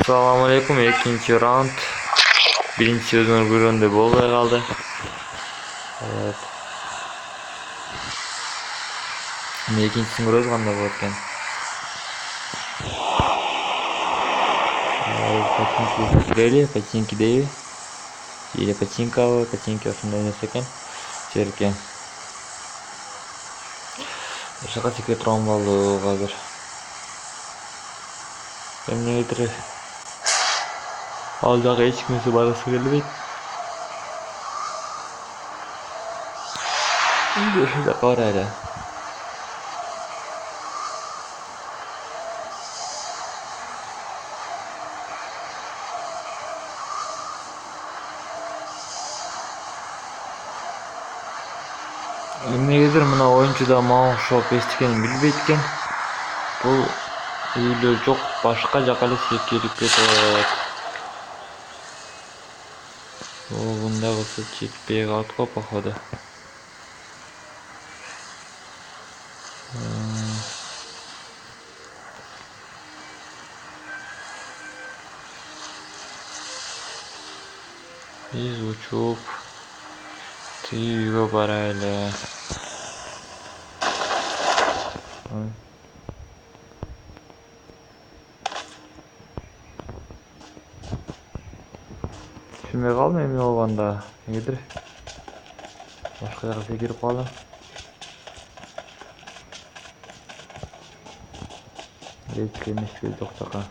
Assalomu alaykum. Ikkinchi raund. Birinchi so'zini o'rganda bo'lmay qoldi. Evet. Ikkinchisini o'rganda bo'layotgan. Починки deydi. Или починка shunday narsa ekan. Cherkan. O'shaqa sekret rom bo'ldi hozir. Kimnidir aldaga hech kimsa borasi kelmaydi. Endi o'sha qaraydi. Nimadir mana o'yinchida o'xshab eshitganini bilmayotgan. Bu uylar yo'q, boshqa joqalasa kelib ketadi. Bunda bo'lsa chetbey qolib qo'yadi. Biz uçup TV'ye barayla. Şimdi kalmayayım yolanda. Nedir? Başka yere girip kalın. Geçmiş bir doktora.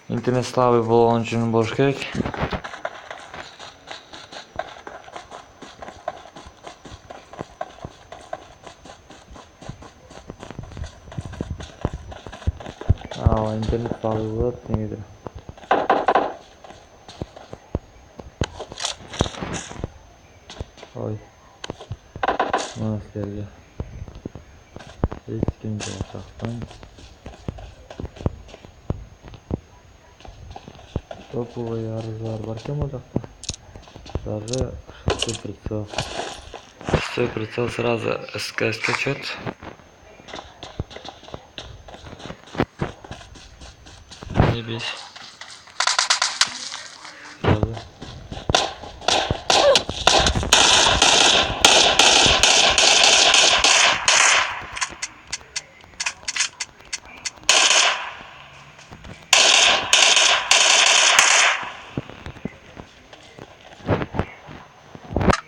İnternet slavi bolğan üçün boş gerek. İnternet slavi bolğan nedir? Oy. Nasıl geldi? Hiç kimse olacaktan. Топовые арзар баркем удастся. Даже шестой прицел. Шестой прицел сразу СК скачет. Не бейся. Сразу.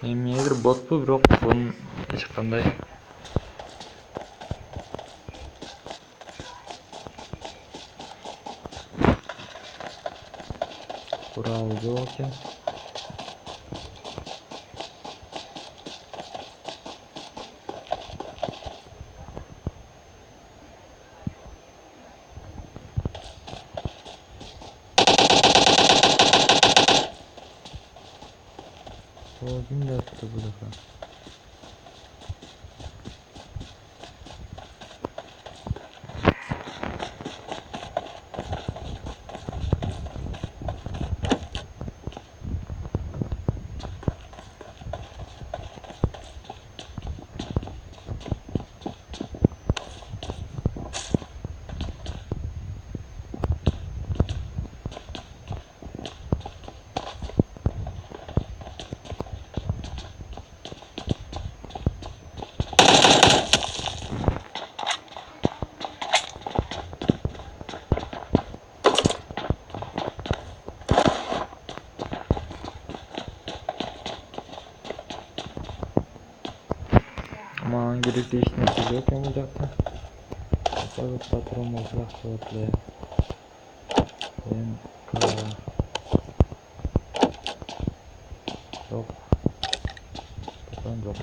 Nimadir bot bu, biroq buni hech qanday quroli yo'q ekan. Kim yaptı bu defa? Aman gerekli işine yok olacaktı. Evet patron olacak şöyle. Ben kara. Yok. Patron yok.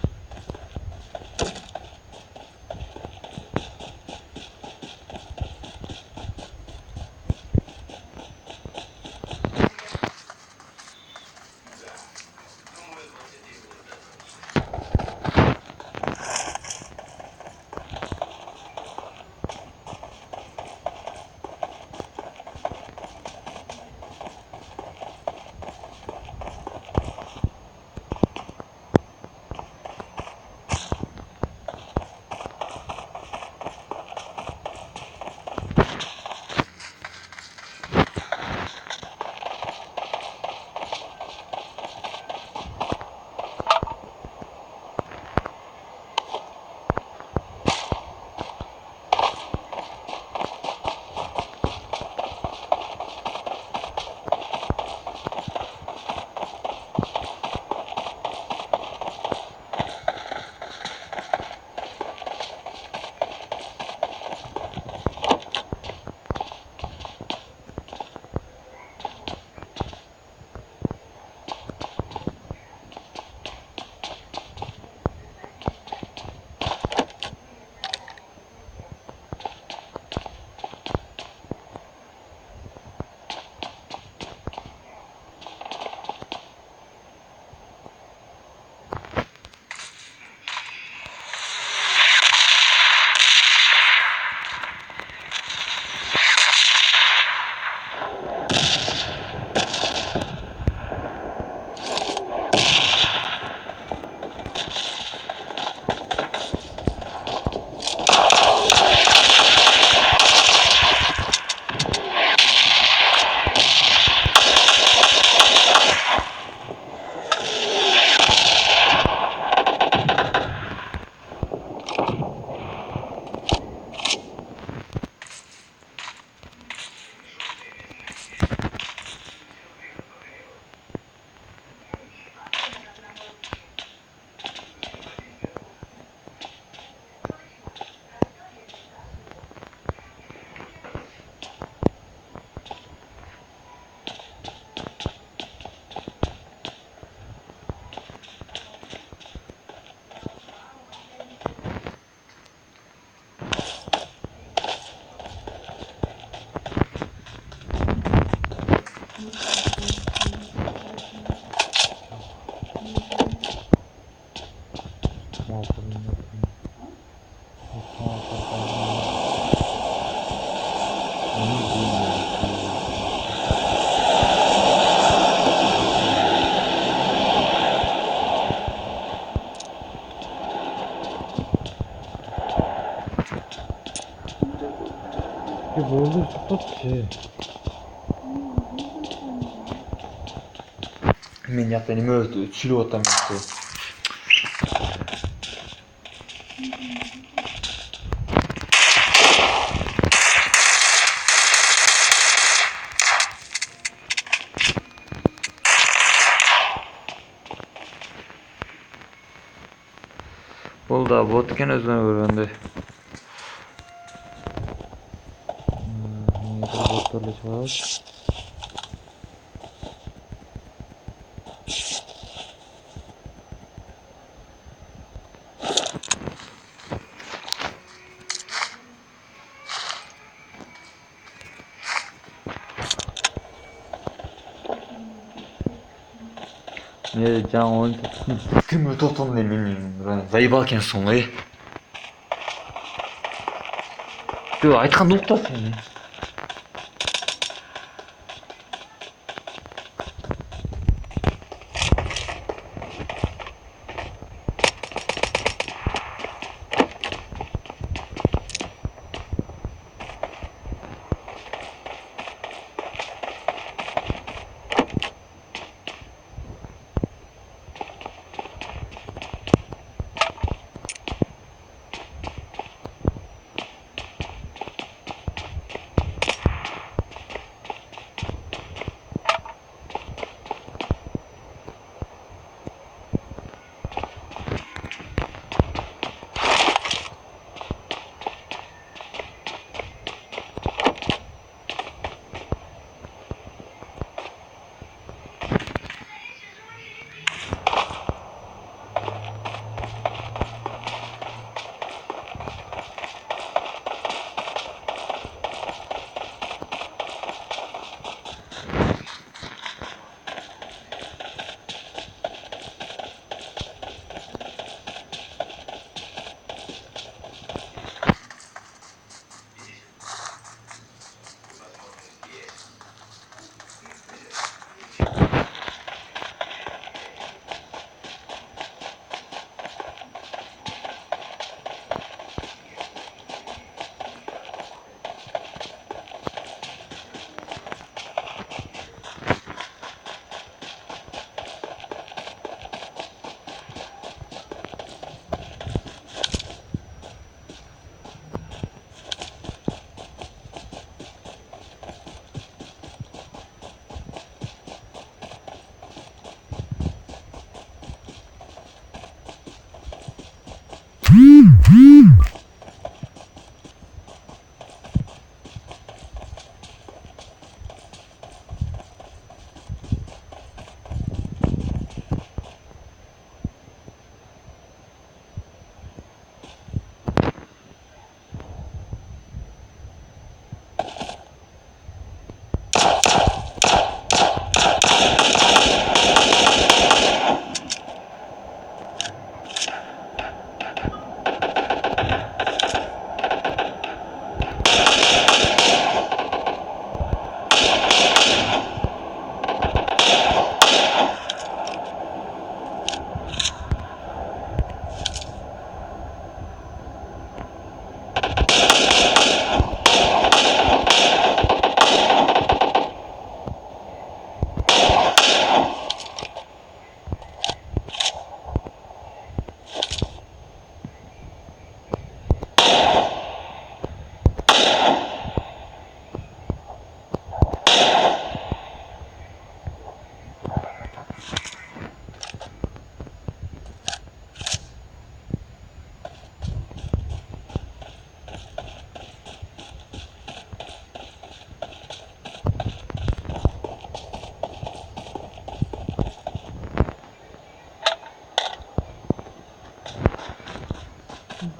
이게 뭘로 똑같지? Men yaptığını öldü, çürü otamazdı. Бұл да бот екен өзіне көргенде. Боттарды шығарып. Ne жаңа ойын кім өтіп отырғандай мен заебал екенсің ғой. Жоқ, айтқанды ұқта сен.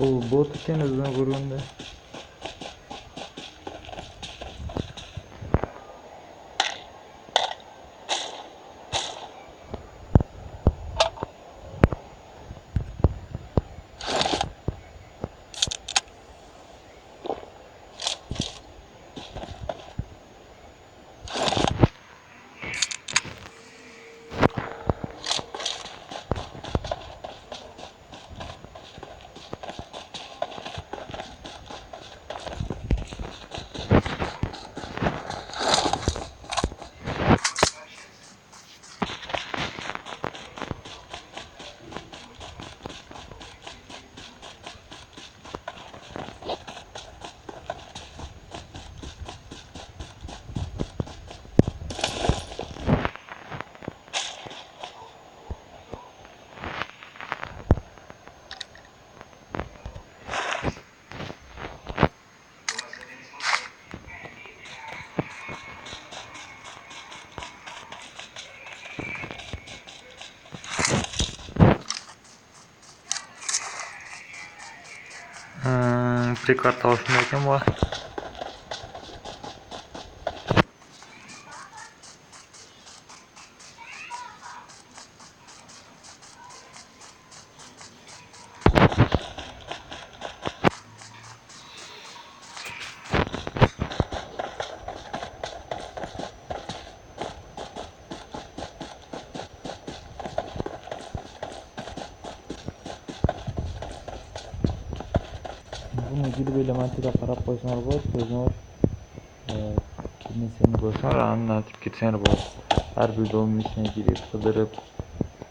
Бұл бот екен өзіне көргенде. карта ушундай экен буга. Bunu gidip elementiyle karap koysalar bolot, өзүңөр бир нерсени көрсөңөр анын айтып кетсеңер болот. Ар бир дом ичине кирип, кыдырып,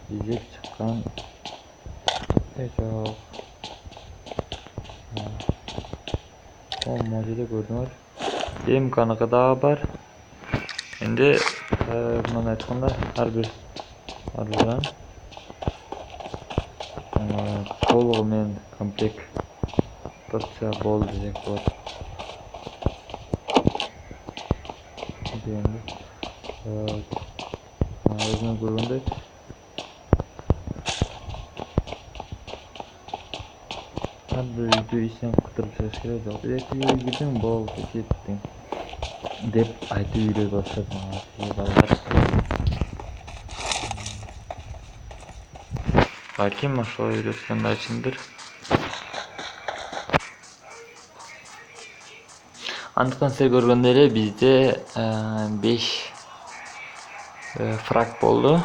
изеп чыккан жок. Могу жерде көрдүңөр. ДМКныкы дагы бар. Энди мына айтканда ар биран толугу менен комплект топса болду десек болот. Өзүңөр көргөндөй ар бир үйдү ичинен кыдырып чыгыш керек жок. Эки үй кирдиң болду, кеттиң деп айтып үйрөй баштады балдар. Балким ошол үйрөткөн да ичиндир. Андыктан сиздер көргөндөй эле бизде 5 фраг болду.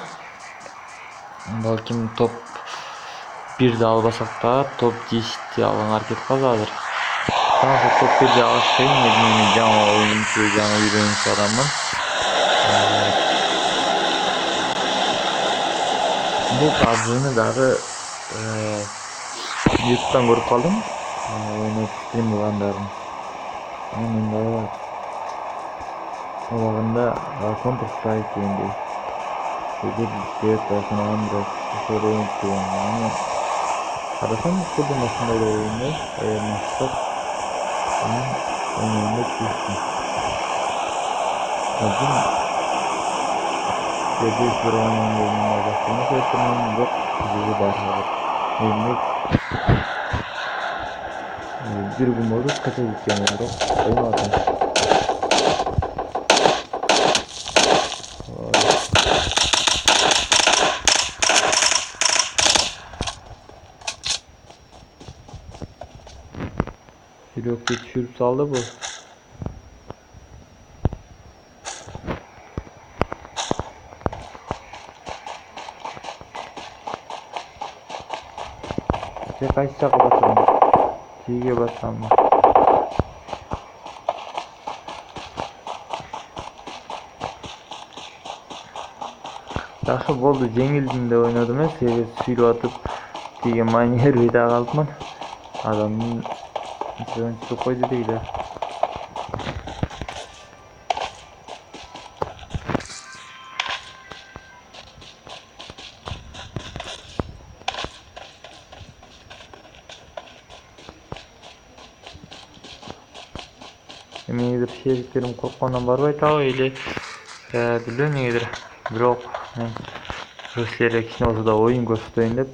Балким топ 1'de албасак да топ 10'ti алганга аракет кылабыз азыр. Таң топ 1'de алыш кыйын, мен жаңы оюнчу, жаңы үйрөнүүчү адаммын. Бул PUBG'ны дагы YouTube'дан көрүп калдым. Ойноп стрим кылгандарын. Анын дагы убагында Counter Strike дегендей карасам курдум ошондой эле ойунду, мактап ойноюнда чечтим. Азыр Дебиш бир ойногонда жакшы көрсөм жок, жүзү бар. Демек бир күн болду, кача кеткен жок, ойноп атам. Жүрөккө түшүрүп салды бул. Кайсы жака басам? Тийге басамбы? Жакшы болду, жеңилдим деп ойнодум эле, себеби сүйлөп атып тийге майны бербей да калдыман. Адамдын жөнүн түзүп койду дейлер. Эмнегедир шериктерим корккондон барбайт абы или билбейм эмнегедир. Бирок мен силерге кичине болсо да оюн көрсөтөйүн деп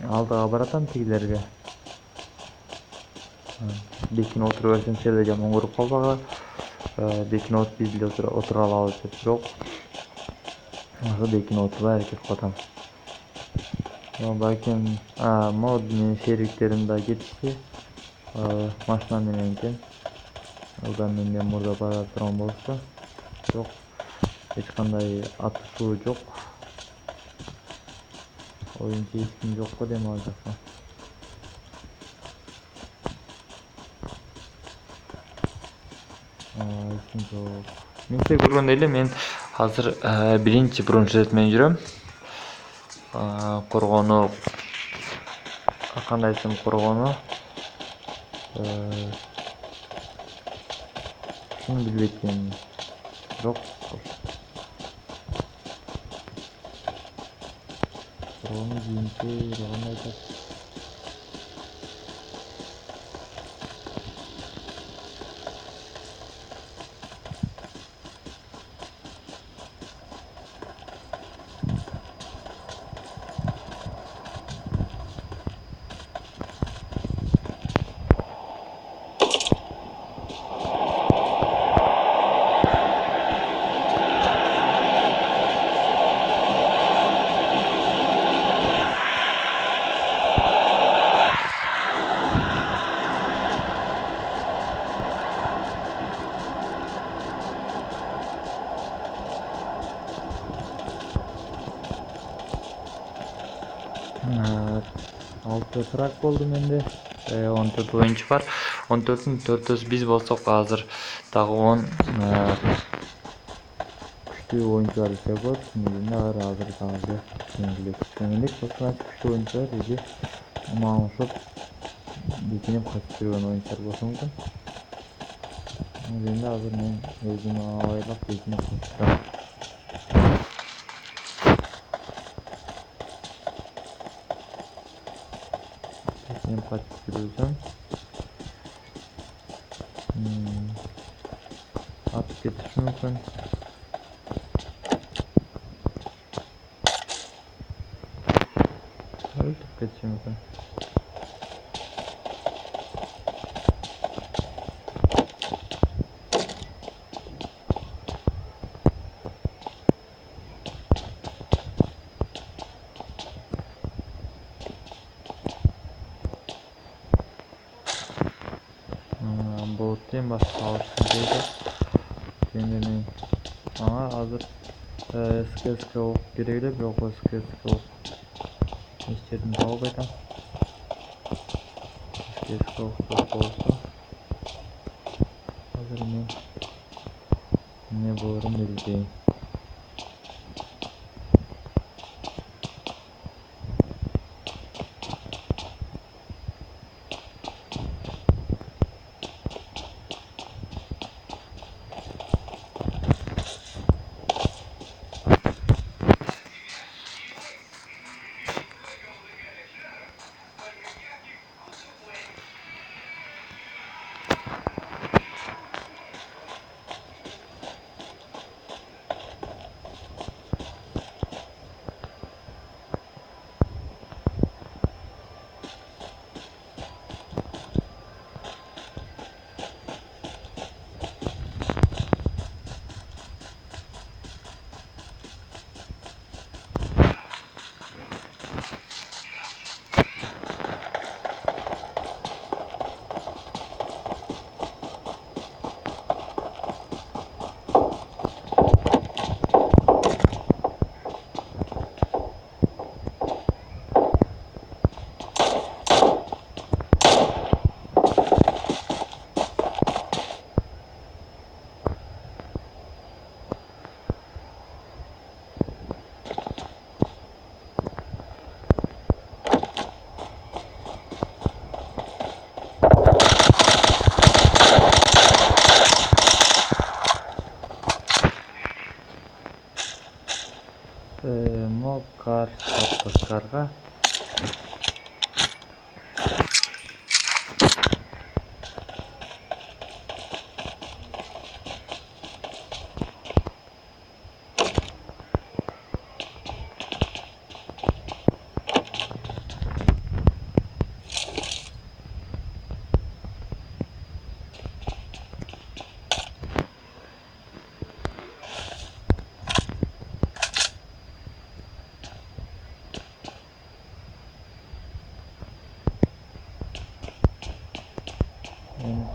алдыга баратам тигилерге. Бекине отуруп берсем силер да жаман көрүп калбагыла. Бекине биз деле отура алабыз деп, бирок ошо бекине отурбай аракет кылып атам. Балким мод менен шериктерим да кетишти. Машина менен экен. Одан менден мурда бара турган болсо, жок. Эч кандай атышуу жок. Oyun keyifim жокко дем алжакта. Мен сиз көргөндөй эле мен азыр биринчи бронжет менен жүрөм. Коргону кандай десем, коргону шуну билбейт экенмин. Жок. Коргону кийинчи кандай айтат? 6 трак болду менде. 14 oyuncu var. 14'ün 4'өөсү biz болсок азыр дагы 10 күчтүү oyuncu бар десек болот. Негизинде алар азыр дагы жеңилдик болсо күчтүү oyuncular иже мага окшоп бекинип качып жүргөн oyuncular болсо мүмкүн. Негизинде азыр мен өзүм абайлап бекинип качып турам. Бекинип качып жүрсөм атып кетиши мүмкүн. Өлтүп кетиши мүмкүн. Болуттен башка алышын дейди. Эми мен ага азыр СКС ок керек эле, бирок СКС ок эч жерден таба албай атам. СКС ок болсо азыр мен эмне болорун билбейм. Мокар сапкарга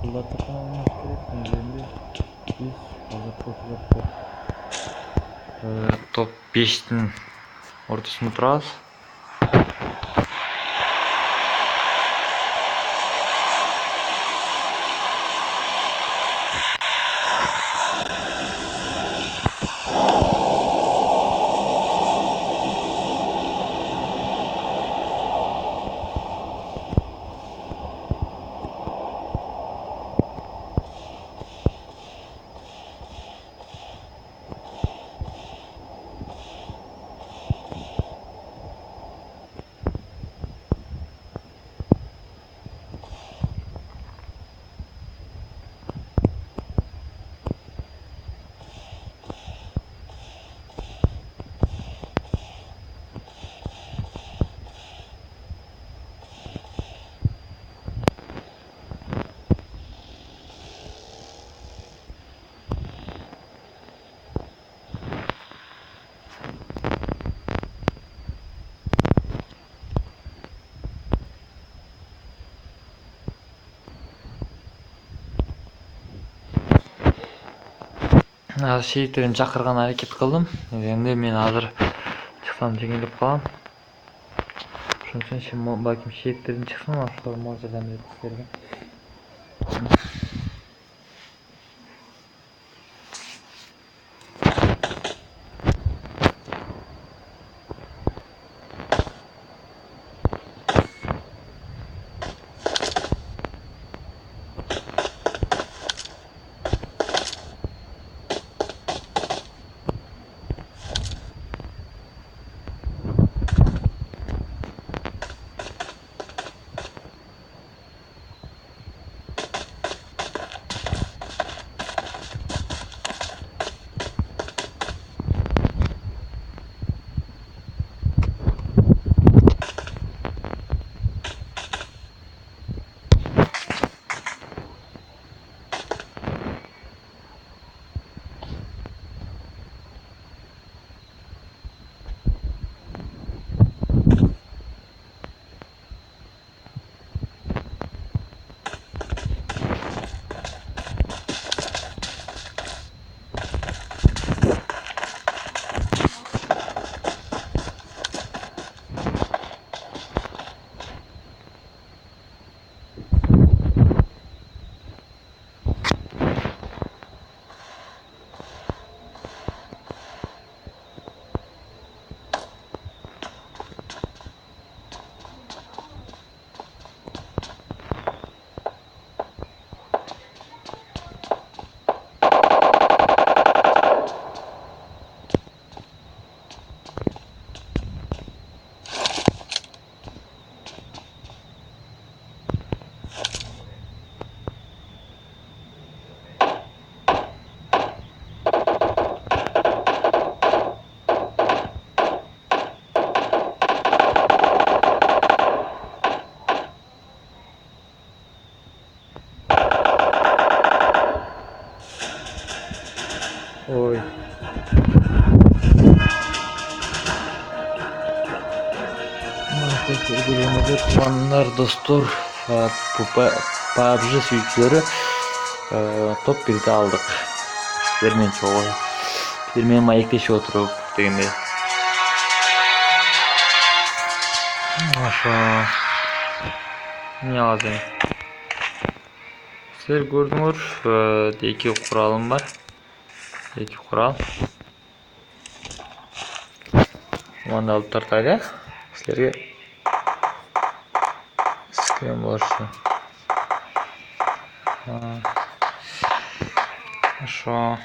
кулдатып алмаш керек. Негизинде биз азыр топ 5'tin ортосунда турабыз. Шейиктерин чакырган аракет кылдым. Эми мен азыр чыксам жеңилип калам. Ошон үчүн балким шеектердин чыксын, ошол мол жардам берет силерге. Ой. Тугандар, достор, PUBG сүйүүчүлөрү, топ 1'de алдык. Силер менен чогуу. Силер менен маектешип отуруп дегенде. Ошо. Эмне азыр? Силер көрдүңөр, 2 куралым бар. 2 курал. Мында алып тартайлы. Силерге схем болушу. Ошо.